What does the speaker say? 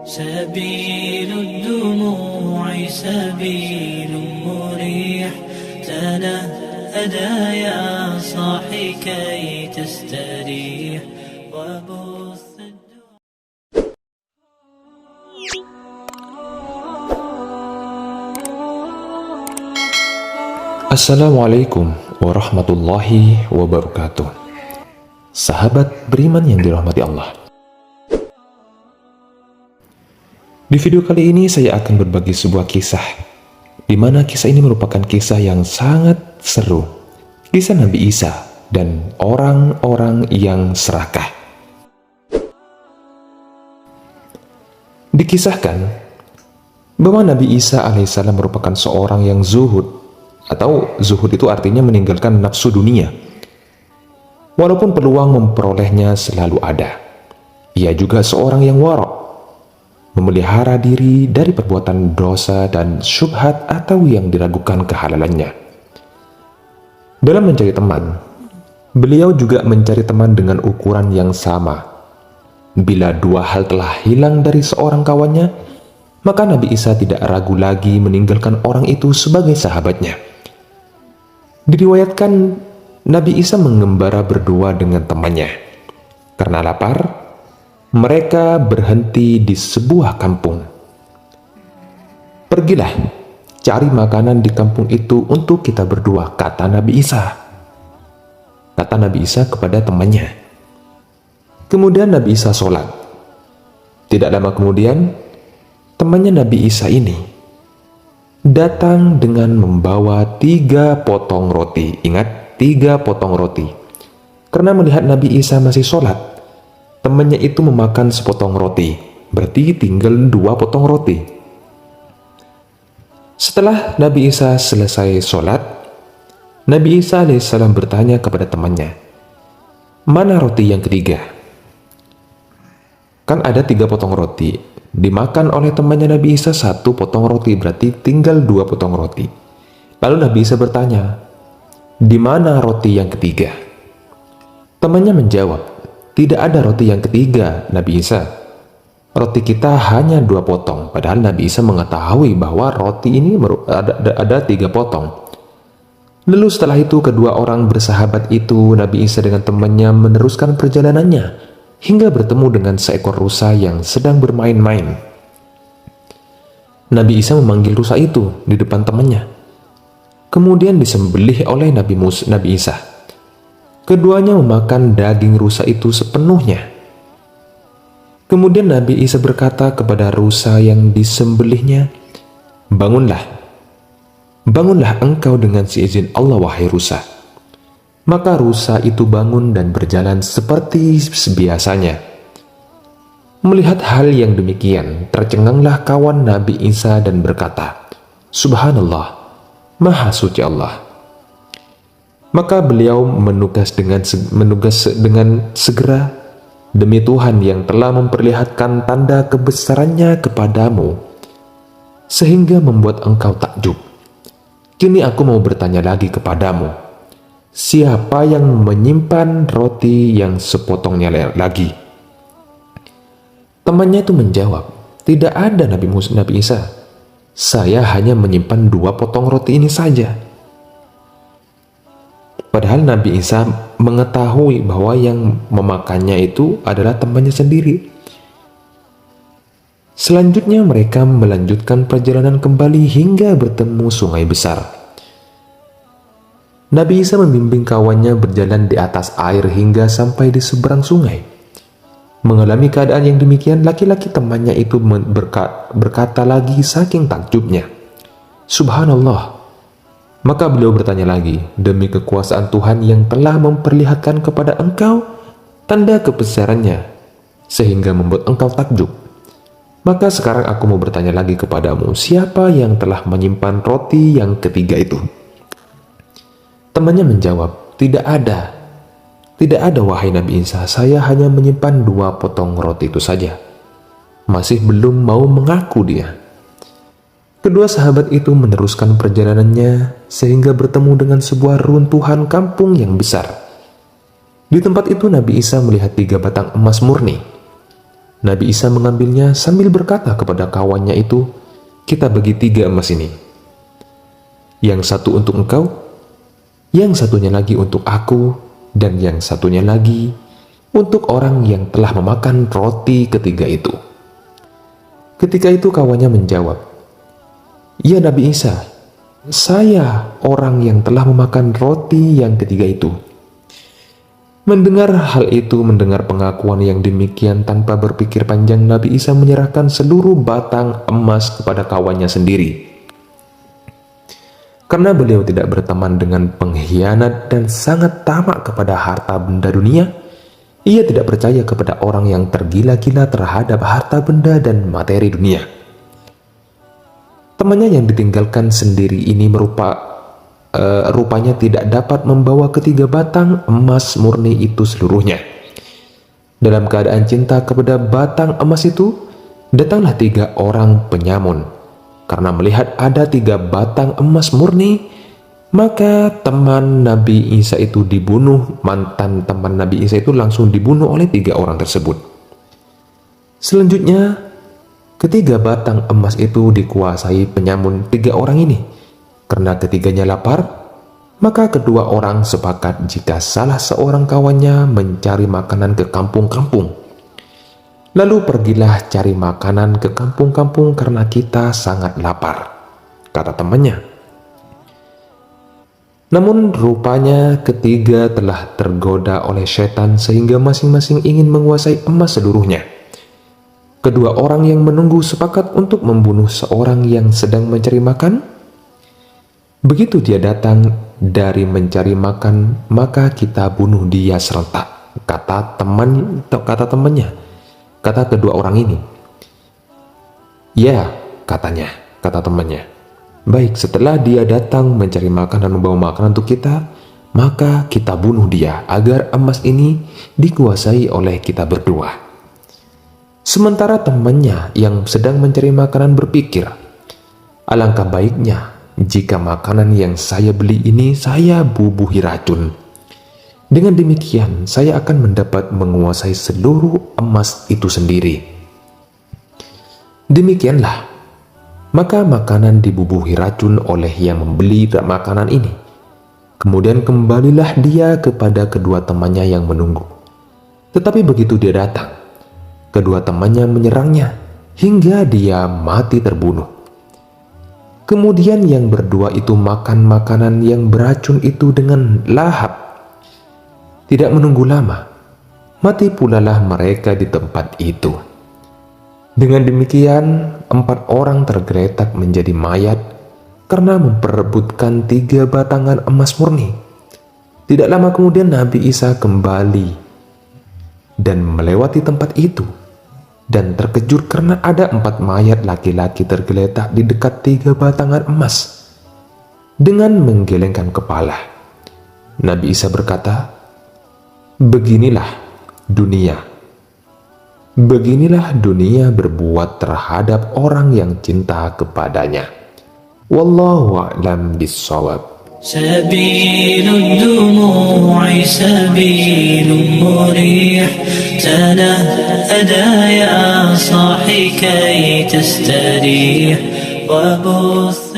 سبيل الدموع سبيل مريح تنهدى يا صاحي كي تستريح وبث Assalamualaikum warahmatullahi wabarakatuh. Sahabat beriman yang dirahmati Allah. Di video kali ini saya akan berbagi sebuah kisah, di mana kisah ini merupakan kisah yang sangat seru. Kisah Nabi Isa dan orang-orang yang serakah. Dikisahkan bahwa Nabi Isa alaihissalam merupakan seorang yang zuhud, atau zuhud itu artinya meninggalkan nafsu dunia. Walaupun peluang memperolehnya selalu ada, ia juga seorang yang warok, memelihara diri dari perbuatan dosa dan syubhat atau yang diragukan kehalalannya. Dalam mencari teman, beliau juga mencari teman dengan ukuran yang sama. Bila dua hal telah hilang dari seorang kawannya, maka Nabi Isa tidak ragu lagi meninggalkan orang itu sebagai sahabatnya. Diriwayatkan Nabi Isa mengembara berdua dengan temannya. Karena lapar, mereka berhenti di sebuah kampung. "Pergilah, cari makanan di kampung itu untuk kita berdua," kata Nabi Isa. Kata Nabi Isa kepada temannya. Kemudian Nabi Isa sholat. Tidak lama kemudian, temannya Nabi Isa ini datang dengan membawa 3 potong roti. Ingat, 3 potong roti. Karena melihat Nabi Isa masih sholat, temannya itu memakan sepotong roti. Berarti tinggal 2 potong roti. Setelah Nabi Isa selesai sholat, Nabi Isa alaihissalam bertanya kepada temannya, "Mana roti yang ketiga?" Kan ada 3 potong roti. Dimakan oleh temannya Nabi Isa 1 potong roti, berarti tinggal 2 potong roti. Lalu Nabi Isa bertanya, "Di mana roti yang ketiga?" Temannya menjawab, "Tidak ada roti yang ketiga, Nabi Isa. Roti kita hanya 2 potong." Padahal Nabi Isa mengetahui bahwa roti ini ada 3 potong. Lalu setelah itu kedua orang bersahabat itu, Nabi Isa dengan temannya meneruskan perjalanannya hingga bertemu dengan seekor rusa yang sedang bermain-main. Nabi Isa memanggil rusa itu di depan temannya. Kemudian disembelih oleh Nabi Isa. Keduanya memakan daging rusa itu sepenuhnya. Kemudian Nabi Isa berkata kepada rusa yang disembelihnya, "Bangunlah. Bangunlah engkau dengan seizin Allah, wahai rusa." Maka rusa itu bangun dan berjalan seperti biasanya. Melihat hal yang demikian, tercenganglah kawan Nabi Isa dan berkata, "Subhanallah, Maha Suci Allah." Maka beliau menugas dengan segera, "Demi Tuhan yang telah memperlihatkan tanda kebesarannya kepadamu, sehingga membuat engkau takjub. Kini aku mau bertanya lagi kepadamu, siapa yang menyimpan roti yang sepotongnya lagi?" Temannya itu menjawab, "Tidak ada, Nabi Isa. Saya hanya menyimpan 2 potong roti ini saja." Padahal Nabi Isa mengetahui bahwa yang memakannya itu adalah temannya sendiri. Selanjutnya mereka melanjutkan perjalanan kembali hingga bertemu sungai besar. Nabi Isa membimbing kawannya berjalan di atas air hingga sampai di seberang sungai. Mengalami keadaan yang demikian, laki-laki temannya itu berkata lagi saking takjubnya, "Subhanallah." Maka beliau bertanya lagi, "Demi kekuasaan Tuhan yang telah memperlihatkan kepada engkau tanda kebesarannya, sehingga membuat engkau takjub. Maka sekarang aku mau bertanya lagi kepadamu, siapa yang telah menyimpan roti yang ketiga itu?" Temannya menjawab, "Tidak ada. Tidak ada, wahai Nabi Isa. Saya hanya menyimpan 2 potong roti itu saja." Masih belum mau mengaku dia. Kedua sahabat itu meneruskan perjalanannya sehingga bertemu dengan sebuah runtuhan kampung yang besar. Di tempat itu Nabi Isa melihat 3 batang emas murni. Nabi Isa mengambilnya sambil berkata kepada kawannya itu, "Kita bagi 3 emas ini. Yang satu untuk engkau, yang satunya lagi untuk aku, dan yang satunya lagi untuk orang yang telah memakan roti ketiga itu." Ketika itu kawannya menjawab, "Ya Nabi Isa, saya orang yang telah memakan roti yang ketiga itu." Mendengar hal itu, mendengar pengakuan yang demikian, tanpa berpikir panjang, Nabi Isa menyerahkan seluruh batang emas kepada kawannya sendiri. Karena beliau tidak berteman dengan pengkhianat dan sangat tamak kepada harta benda dunia, ia tidak percaya kepada orang yang tergila-gila terhadap harta benda dan materi dunia. Temannya yang ditinggalkan sendiri ini rupanya tidak dapat membawa 3 batang emas murni itu seluruhnya. Dalam keadaan cinta kepada batang emas itu, datanglah 3 orang penyamun. Karena melihat ada 3 batang emas murni, maka teman Nabi Isa itu dibunuh. Mantan teman Nabi Isa itu langsung dibunuh oleh 3 orang tersebut. Selanjutnya, 3 batang emas itu dikuasai penyamun 3 orang ini. Karena ketiganya lapar, maka kedua orang sepakat jika salah seorang kawannya mencari makanan ke kampung-kampung. "Lalu pergilah cari makanan ke kampung-kampung karena kita sangat lapar," kata temannya. Namun rupanya ketiga telah tergoda oleh setan sehingga masing-masing ingin menguasai emas seluruhnya. Kedua orang yang menunggu sepakat untuk membunuh seorang yang sedang mencari makan. Begitu dia datang dari mencari makan, maka kita bunuh dia serentak, kata temannya, kata kedua orang ini. "Ya," kata temannya. "Baik, setelah dia datang mencari makan dan membawa makanan untuk kita, maka kita bunuh dia agar emas ini dikuasai oleh kita berdua." Sementara temannya yang sedang mencari makanan berpikir, "Alangkah baiknya jika makanan yang saya beli ini saya bubuhi racun. Dengan demikian saya akan mendapat menguasai seluruh emas itu sendiri." Demikianlah, maka makanan dibubuhi racun oleh yang membeli makanan ini. Kemudian kembalilah dia kepada kedua temannya yang menunggu. Tetapi begitu dia datang, kedua temannya menyerangnya hingga dia mati terbunuh. Kemudian yang berdua itu makan makanan yang beracun itu dengan lahap. Tidak menunggu lama, mati pulalah mereka di tempat itu. Dengan demikian, 4 orang tergeletak menjadi mayat karena memperebutkan 3 batangan emas murni. Tidak lama kemudian Nabi Isa kembali dan melewati tempat itu, dan terkejut karena ada 4 mayat laki-laki tergeletak di dekat 3 batangan emas. Dengan menggelengkan kepala, Nabi Isa berkata, Beginilah dunia berbuat terhadap orang yang cinta kepadanya. Wallahu a'lam bishawab. سبيل الدموع سبيل مريح تنهدى يا صاحي كي تستريح وبث